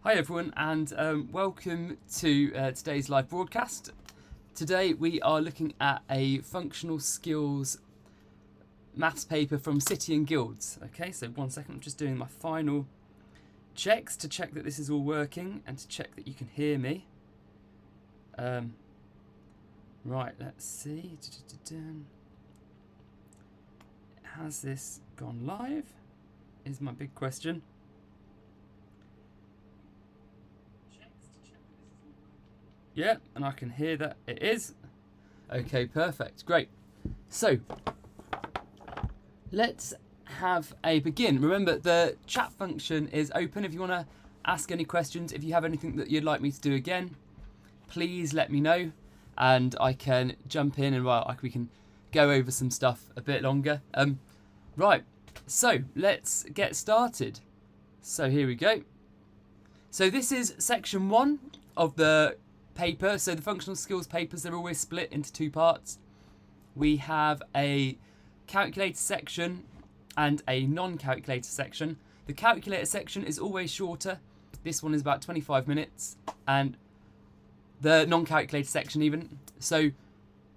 Hi everyone, and welcome to today's live broadcast. Today we are looking at a functional skills maths paper from City and Guilds. Okay, so 1 second, I'm just doing my final checks to check that this is all working and to check that you can hear me. Right, let's see. Has this gone live? Is my big question. Yeah, and I can hear that it is. Okay, perfect, great. So, let's have a begin. Remember, the chat function is open if you want to ask any questions. If you have anything that you'd like me to do again, please let me know, and I can jump in and we can go over some stuff a bit longer. Right, so let's get started. So here we go. So this is section 1 of the paper. So the functional skills papers, they're always split into 2 parts. We have a calculator section and a non-calculator section. The calculator section is always shorter. This one is about 25 minutes, and the non-calculator section even. So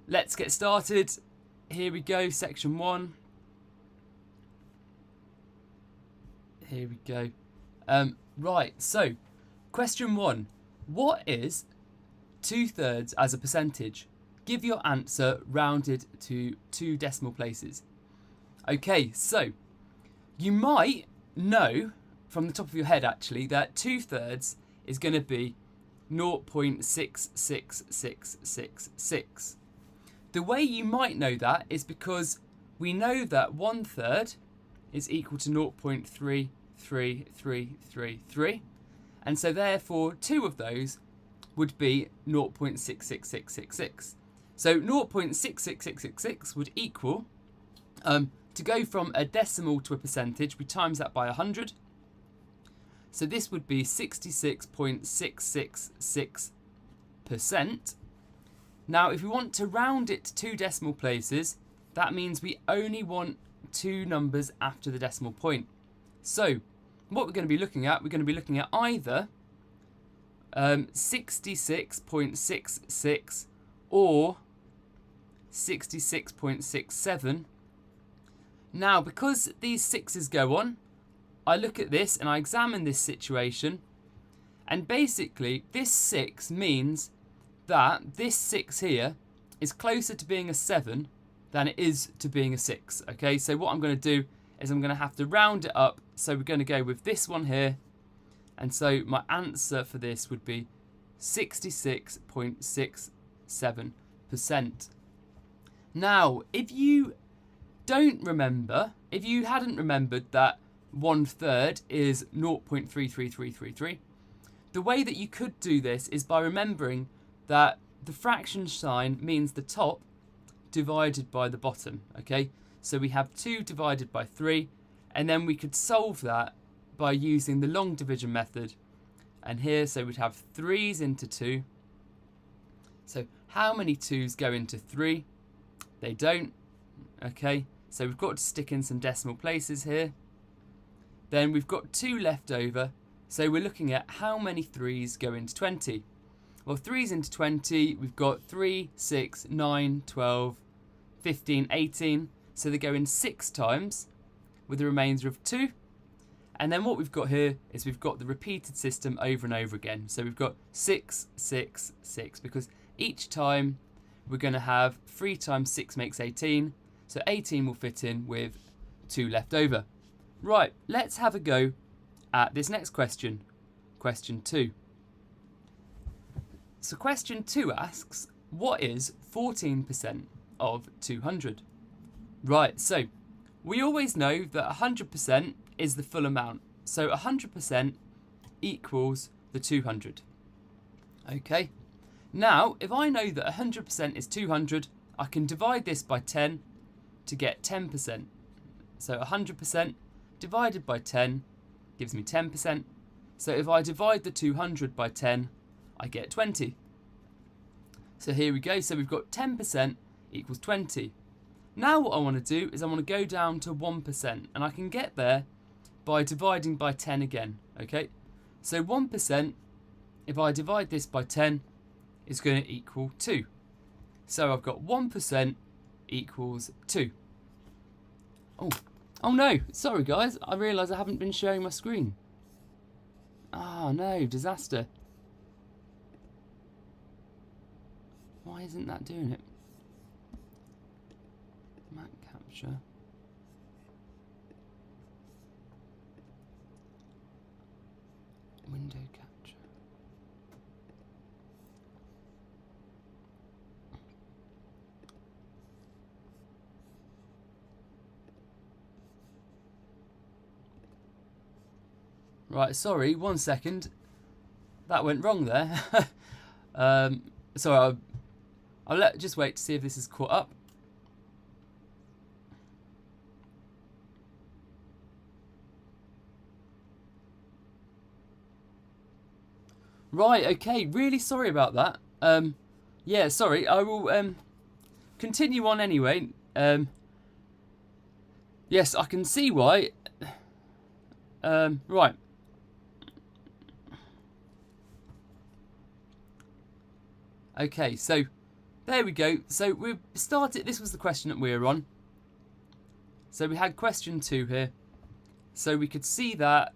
let's get started. Here we go, section 1. Here we go. Right, so question 1. What is 2/3 as a percentage? Give your answer rounded to 2 decimal places. Okay, so you might know from the top of your head actually that 2/3 is going to be 0.66666. The way you might know that is because we know that 1/3 is equal to 0.33333, and so therefore 2 of those would be 0.66666. So 0.66666 would equal, to go from a decimal to a percentage, we times that by 100. So this would be 66.666%. Now, if we want to round it to 2 decimal places, that means we only want 2 numbers after the decimal point. So what we're going to be looking at, we're going to be looking at either 66.66 or 66.67. Now, because these 6's go on, I look at this and I examine this situation, and basically this 6 means that this 6 here is closer to being a 7 than it is to being a 6. Okay, so what I'm going to do is I'm going to have to round it up, so we're going to go with this one here. And so my answer for this would be 66.67%. Now, if you don't remember, if you hadn't remembered that 1/3 is 0.33333, the way that you could do this is by remembering that the fraction sign means the top divided by the bottom. Okay, so we have 2 divided by 3, and then we could solve that by using the long division method. And here, so we'd have 3's into 2. So how many 2's go into 3? They don't. Okay, so we've got to stick in some decimal places here. Then we've got 2 left over, so we're looking at how many 3's go into 20. Well, 3's into 20, we've got 3, 6, 9, 12, 15, 18. So they go in 6 times with a remainder of 2. And then what we've got here is we've got the repeated system over and over again. So we've got 6, 6, 6, because each time we're going to have 3 times 6 makes 18. So 18 will fit in with 2 left over. Right, let's have a go at this next question, question 2. So question 2 asks, what is 14% of 200? Right, so we always know that 100% is the full amount. So 100% equals the 200. Okay. Now, if I know that 100% is 200, I can divide this by 10 to get 10%. So 100% divided by 10 gives me 10%. So if I divide the 200 by 10, I get 20. So here we go. So we've got 10% equals 20. Now what I want to do is I want to go down to 1%, and I can get there by dividing by 10 again. Okay, So 1%, if I divide this by 10, is going to equal 2. So I've got 1% equals 2. Oh no, sorry guys, I realise I haven't been sharing my screen. Ah no, disaster. Why isn't that doing it? Map capture. Window capture. Right, sorry, 1 second. That went wrong there. Sorry, I'll just wait to see if this is caught up. Right, okay, really sorry about that. Yeah, sorry, I will continue on anyway. Yes, I can see why. Right. Okay, so there we go. So we started, this was the question that we were on. So we had question 2 here. So we could see that.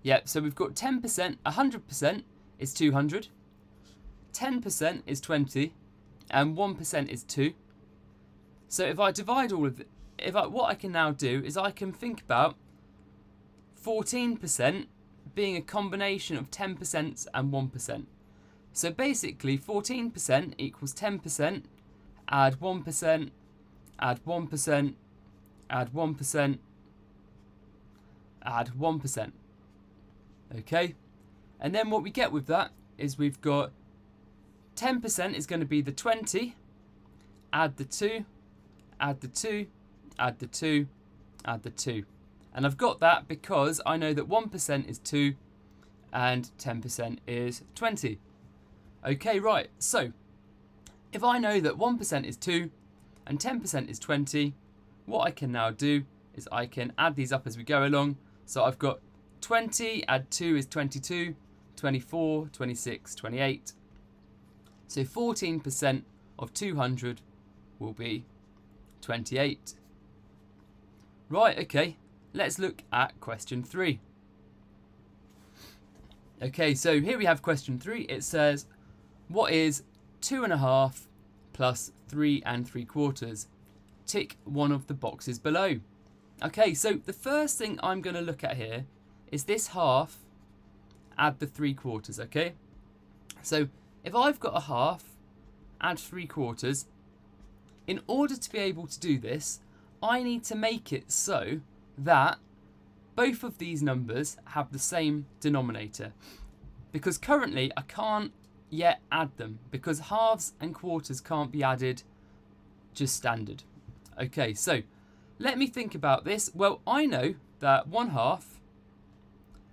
Yep, so we've got 10%, 100% is 200, 10% is 20, and 1% is 2. So if I divide all of it, what I can now do is I can think about 14% being a combination of 10% and 1%. So basically 14% equals 10%, add 1%, add 1%, add 1%, add 1%. Okay, and then what we get with that is we've got 10% is going to be the 20, add the 2, add the 2, add the 2, add the 2. And I've got that because I know that 1% is 2 and 10% is 20. Okay, right, so if I know that 1% is 2 and 10% is 20, what I can now do is I can add these up as we go along. So I've got 20 add 2 is 22, 24, 26, 28. So 14% of 200 will be 28. Right, okay, let's look at question 3. Okay, so here we have question 3. It says, what is 2.5 plus 3 3/4? Tick one of the boxes below. Okay, so the first thing I'm going to look at here is this half, add the 3/4, okay? So if I've got a half, add 3/4, in order to be able to do this, I need to make it so that both of these numbers have the same denominator. Because currently I can't yet add them, because halves and quarters can't be added just standard. Okay, so let me think about this. Well, I know that 1/2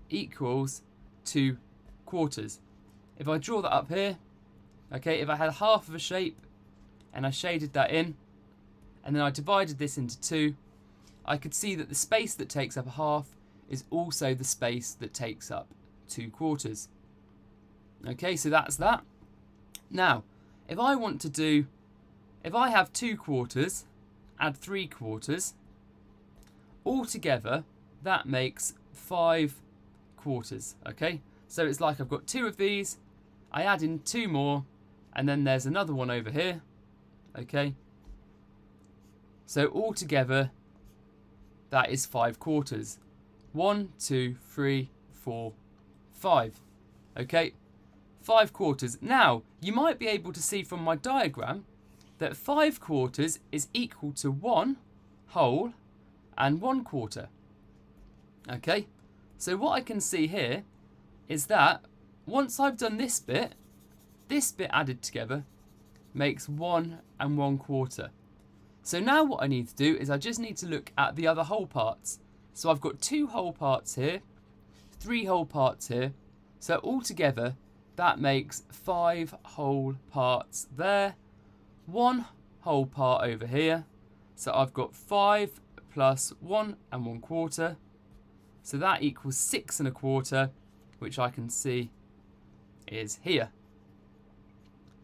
equals 2/4. If I draw that up here, okay, if I had half of a shape and I shaded that in and then I divided this into 2, I could see that the space that takes up a half is also the space that takes up 2/4. Okay, so that's that. Now, if I have 2/4, add 3/4, altogether that makes 5/4, okay? So it's like I've got 2 of these, I add in 2 more, and then there's another one over here, okay? So altogether, that is 5/4. 1, 2, 3, 4, 5, okay? 5/4. Now, you might be able to see from my diagram that 5/4 is equal to 1 whole and 1/4. Okay, so what I can see here is that once I've done this bit added together makes 1 and 1/4. So now what I need to do is I just need to look at the other whole parts. So I've got 2 whole parts here, 3 whole parts here. So altogether that makes 5 whole parts there, 1 whole part over here. So I've got 5 plus 1 and 1/4. So that equals 6 1/4, which I can see is here.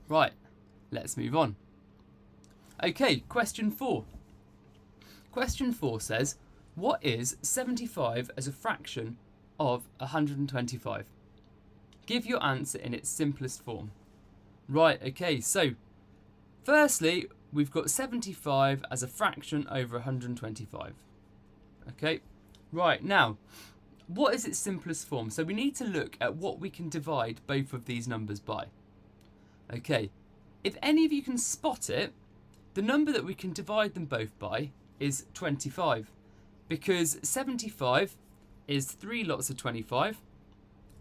Right, let's move on. Okay, question 4. Question 4 says, what is 75 as a fraction of 125? Give your answer in its simplest form. Right, okay, so firstly, we've got 75 as a fraction over 125. Okay, right, now, what is its simplest form? So we need to look at what we can divide both of these numbers by. Okay, if any of you can spot it, the number that we can divide them both by is 25, because 75 is 3 lots of 25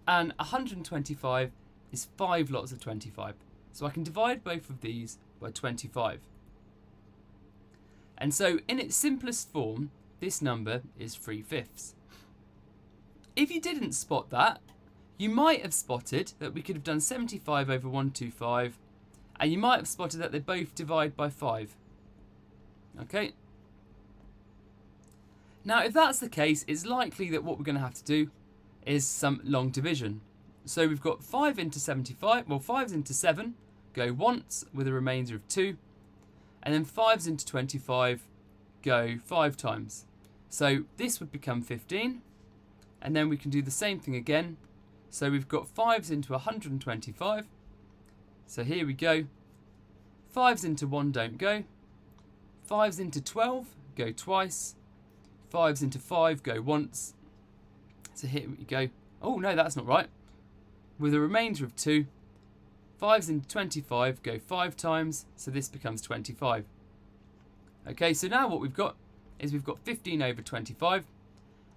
and 125 is 5 lots of 25. So I can divide both of these by 25. And so in its simplest form, this number is 3/5. If you didn't spot that, you might have spotted that we could have done 75 over 125, and you might have spotted that they both divide by 5. Okay? Now, if that's the case, it's likely that what we're going to have to do is some long division. So we've got 5 into 75, well, 5's into 7, go once with a remainder of 2, and then 5's into 25, go 5 times. So this would become 15, and then we can do the same thing again. So we've got 5's into 125, so here we go. 5's into 1 don't go, 5's into 12 go twice, 5's into 5 go once, so here we go. Oh no, that's not right. With a remainder of 2, 5's into 25 go 5 times, so this becomes 25. Okay, so now what we've got is we've got 15 over 25,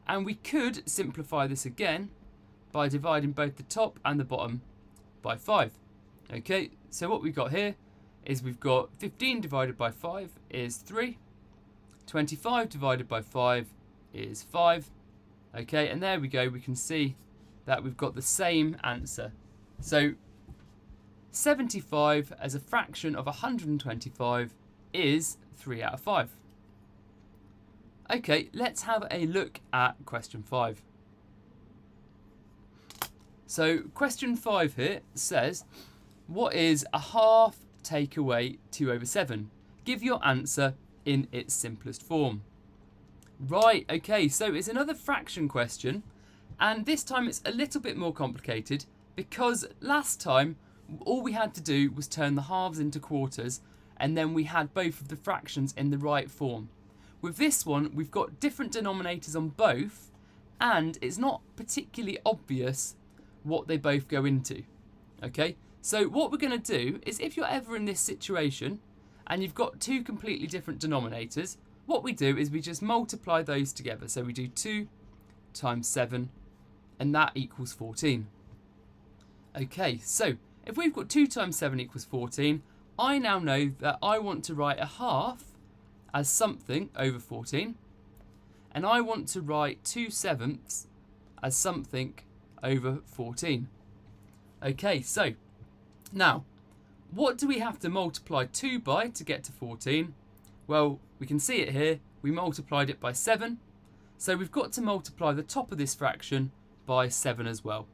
and we could simplify this again by dividing both the top and the bottom by 5. Okay, so what we've got here is we've got 15 divided by 5 is 3, 25 divided by 5 is 5. Okay, and there we go, we can see that we've got the same answer. So 75 as a fraction of 125 is 3 out of 5. Okay, let's have a look at question 5. So question 5 here says, what is a half take away 2 over 7? Give your answer in its simplest form. Right, okay, so it's another fraction question, and this time it's a little bit more complicated because last time all we had to do was turn the halves into quarters, and then we had both of the fractions in the right form. With this one, we've got different denominators on both, and it's not particularly obvious what they both go into. Okay, so what we're going to do is, if you're ever in this situation and you've got two completely different denominators, what we do is we just multiply those together. So we do 2 times 7, and that equals 14. Okay, so if we've got 2 times 7 equals 14, I now know that I want to write a half as something over 14, and I want to write 2/7 as something over 14. Okay, so now what do we have to multiply 2 by to get to 14? Well, we can see it here, we multiplied it by 7, so we've got to multiply the top of this fraction by 7 as well.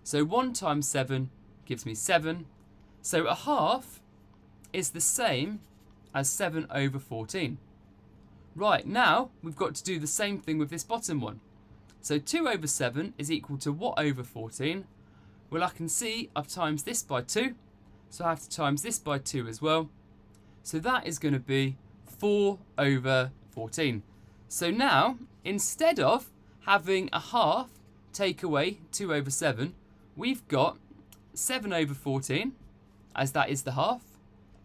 So 1 times 7 gives me 7, so a half is the same as 7 over 14. Right, now we've got to do the same thing with this bottom one. So 2 over 7 is equal to what over 14? Well, I can see I've times this by 2, so I have to times this by 2 as well. So that is going to be 4 over 14. So now, instead of having a half take away 2 over 7, we've got 7 over 14, as that is the half,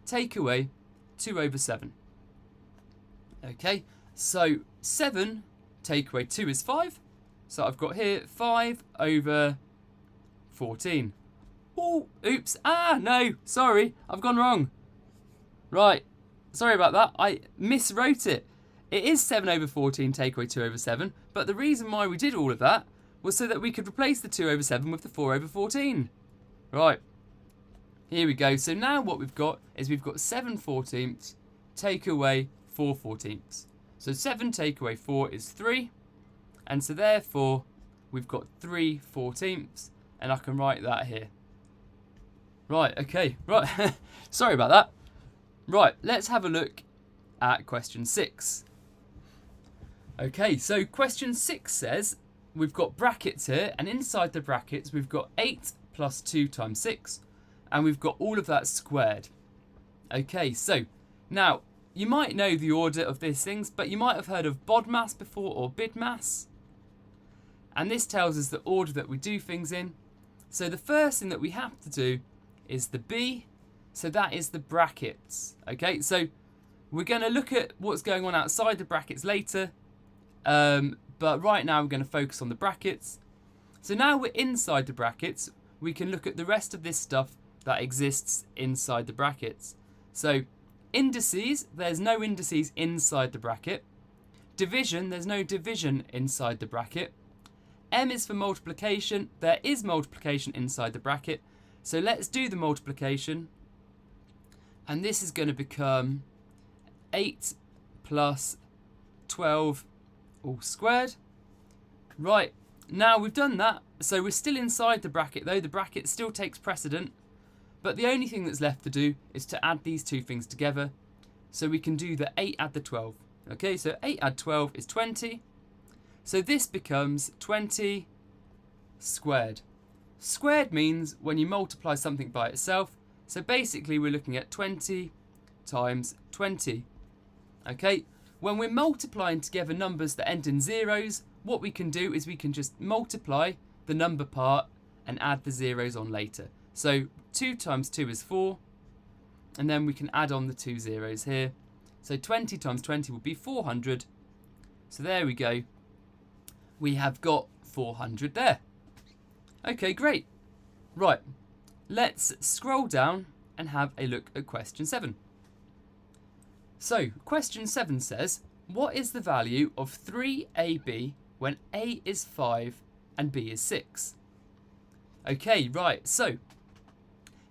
take away 2 over 7. Okay, so 7 take away 2 is 5. So I've got here 5 over 14. Oh, oops. No, sorry, I've gone wrong. Right, sorry about that. I miswrote it. It is 7 over 14 take away 2 over 7, but the reason why we did all of that was so that we could replace the 2 over 7 with the 4 over 14. Right, here we go. So now what we've got is we've got 7/14 take away 4/14. So 7 take away 4 is 3, and so therefore we've got 3/14, and I can write that here. Right, okay, right. Sorry about that. Right, let's have a look at question 6. Okay, so question 6 says we've got brackets here, and inside the brackets we've got 8 plus 2 times 6, and we've got all of that squared. Okay, so now you might know the order of these things, but you might have heard of BODMAS before or BIDMAS. And this tells us the order that we do things in. So the first thing that we have to do is the B, so that is the brackets. Okay, so we're going to look at what's going on outside the brackets later, but right now we're going to focus on the brackets. So now we're inside the brackets, we can look at the rest of this stuff that exists inside the brackets. So indices, there's no indices inside the bracket. Division, there's no division inside the bracket. M is for multiplication, there is multiplication inside the bracket. So let's do the multiplication. And this is going to become 8 plus 12 all squared. Right, now we've done that. So we're still inside the bracket though. The bracket still takes precedent. But the only thing that's left to do is to add these two things together. So we can do the 8 add the 12. Okay, so 8 add 12 is 20. So this becomes 20 squared. Squared means when you multiply something by itself. So basically we're looking at 20 times 20. Okay, when we're multiplying together numbers that end in zeros, what we can do is we can just multiply the number part and add the zeros on later. So 2 times 2 is 4, and then we can add on the 2 zeros here. So 20 times 20 will be 400. So there we go. We have got 400 there. Okay, great. Right, let's scroll down and have a look at question 7. So, question 7 says, what is the value of 3AB when A is 5 and B is 6? Okay, right, so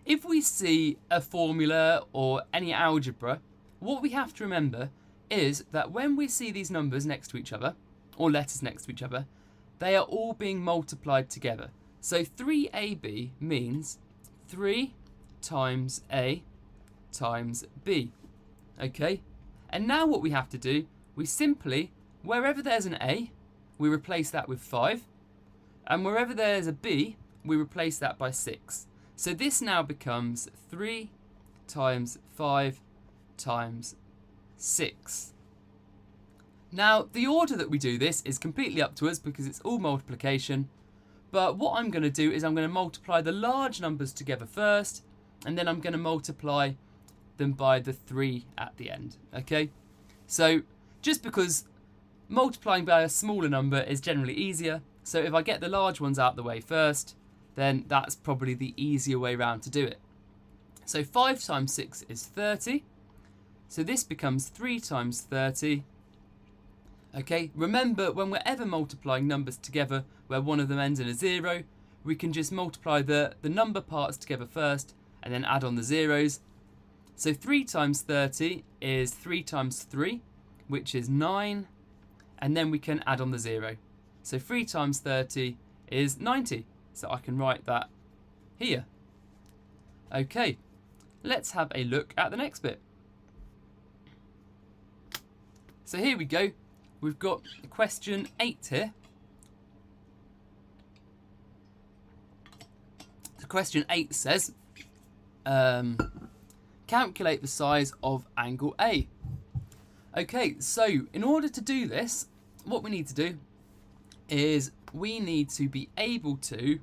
if we see a formula or any algebra, what we have to remember is that when we see these numbers next to each other, or letters next to each other, they are all being multiplied together. So 3AB means 3 times A times B. Okay, and now what we have to do, we simply, wherever there's an A, we replace that with 5, and wherever there's a B, we replace that by 6. So this now becomes 3 times 5 times 6. Now, the order that we do this is completely up to us because it's all multiplication. But what I'm going to do is I'm going to multiply the large numbers together first, and then I'm going to multiply them by the 3 at the end. Okay? So, just because multiplying by a smaller number is generally easier, so if I get the large ones out the way first, then that's probably the easier way around to do it. So 5 times 6 is 30. So this becomes 3 times 30. Okay, remember when we're ever multiplying numbers together where one of them ends in a 0, we can just multiply the number parts together first and then add on the zeros. So 3 times 30 is 3 times 3, which is 9, and then we can add on the 0. So 3 times 30 is 90, so I can write that here. Okay, let's have a look at the next bit. So here we go. We've got question 8 here. So question 8 says, calculate the size of angle A. Okay, so in order to do this, what we need to do is we need to be able to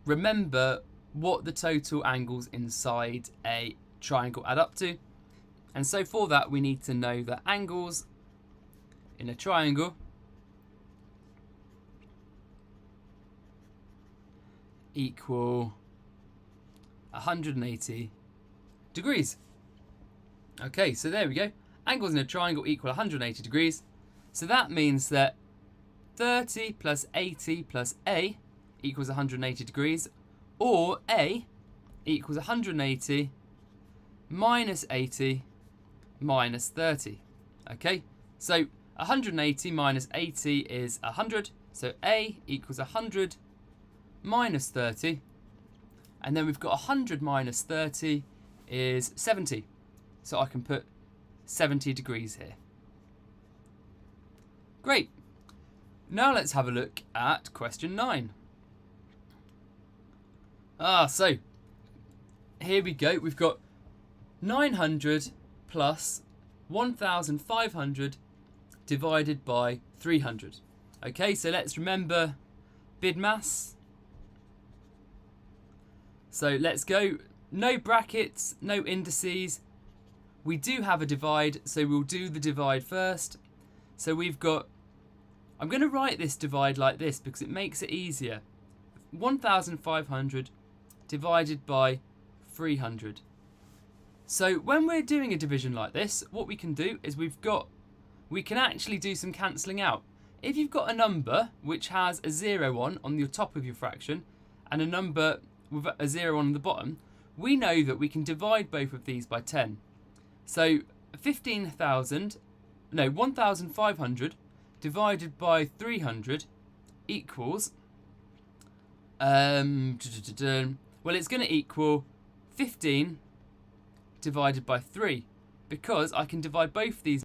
remember what the total angles inside a triangle add up to. And so for that, we need to know that angles in a triangle equal 180 degrees. Okay, so there we go. Angles in a triangle equal 180 degrees. So that means that 30 plus 80 plus A equals 180 degrees, or A equals 180 minus 80 minus 30. Okay, so 180 minus 80 is 100, So A equals 100 minus 30. And then we've got 100 minus 30 is 70. So I can put 70 degrees here. Great. Now let's have a look at question 9. So here we go. We've got 900 plus 1,500 divided by 300. Okay, so let's remember BIDMAS. So let's go. No brackets, no indices. We do have a divide, so we'll do the divide first. So we've got, I'm going to write this divide like this because it makes it easier. 1,500 divided by 300. So when we're doing a division like this, what we can do is we can actually do some cancelling out. If you've got a number which has a 0 on the top of your fraction and a number with a 0 on the bottom, we know that we can divide both of these by 10. So 1,500 divided by 300 equals, well, it's going to equal 15 divided by 3 because I can divide both these